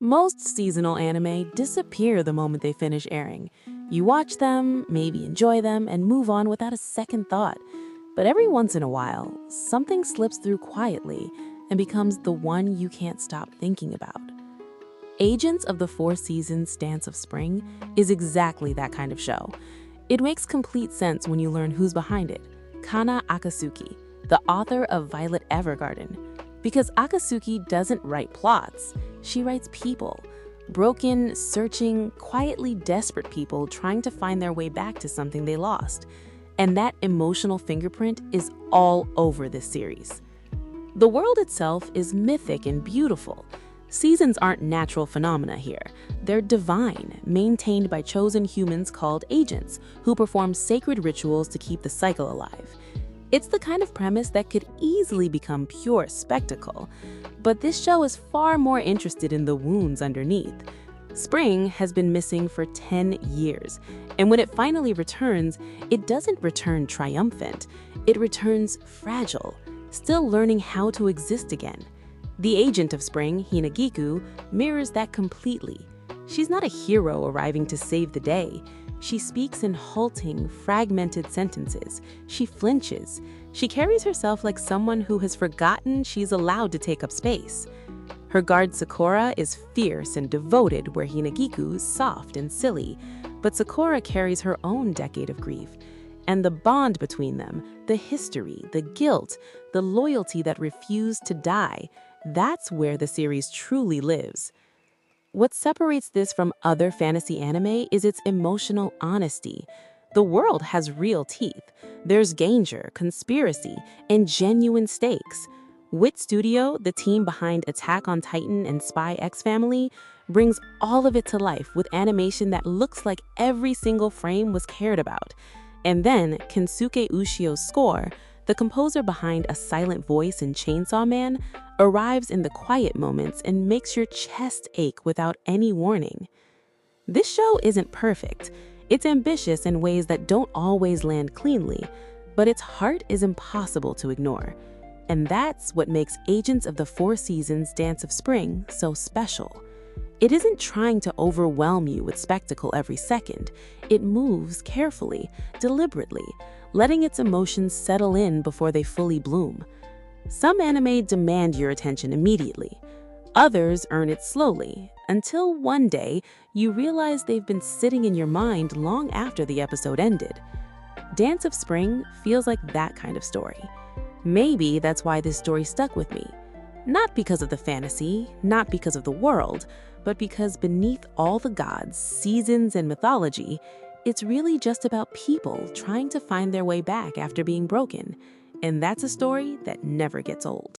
Most seasonal anime disappear the moment they finish airing. You watch them, maybe enjoy them, and move on without a second thought. But every once in a while, something slips through quietly and becomes the one you can't stop thinking about. Agents of the Four Seasons Dance of Spring is exactly that kind of show. It makes complete sense when you learn who's behind it: Kana Akatsuki, the author of Violet Evergarden. Because Akatsuki doesn't write plots, she writes people. Broken, searching, quietly desperate people trying to find their way back to something they lost. And that emotional fingerprint is all over this series. The world itself is mythic and beautiful. Seasons aren't natural phenomena here. They're divine, maintained by chosen humans called agents, who perform sacred rituals to keep the cycle alive. It's the kind of premise that could easily become pure spectacle, but this show is far more interested in the wounds underneath. Spring has been missing for 10 years, and when it finally returns, it doesn't return triumphant. It returns fragile, still learning how to exist again. The agent of Spring, Hinagiku, mirrors that completely. She's not a hero arriving to save the day. She speaks in halting, fragmented sentences. She flinches. She carries herself like someone who has forgotten she's allowed to take up space. Her guard Sakura is fierce and devoted, where Hinagiku's soft and silly. But Sakura carries her own decade of grief. And the bond between them, the history, the guilt, the loyalty that refused to die, that's where the series truly lives. What separates this from other fantasy anime is its emotional honesty. The world has real teeth. There's danger, conspiracy, and genuine stakes. WIT Studio, the team behind Attack on Titan and Spy X Family, brings all of it to life with animation that looks like every single frame was cared about. And then Kensuke Ushio's score, the composer behind A Silent Voice and Chainsaw Man, arrives in the quiet moments and makes your chest ache without any warning. This show isn't perfect. It's ambitious in ways that don't always land cleanly, but its heart is impossible to ignore. And that's what makes Agents of the Four Seasons Dance of Spring so special. It isn't trying to overwhelm you with spectacle every second. It moves carefully, deliberately, letting its emotions settle in before they fully bloom. Some anime demand your attention immediately. Others earn it slowly, until one day you realize they've been sitting in your mind long after the episode ended. Dance of Spring feels like that kind of story. Maybe that's why this story stuck with me. Not because of the fantasy, not because of the world, but because beneath all the gods, seasons, and mythology, it's really just about people trying to find their way back after being broken. And that's a story that never gets old.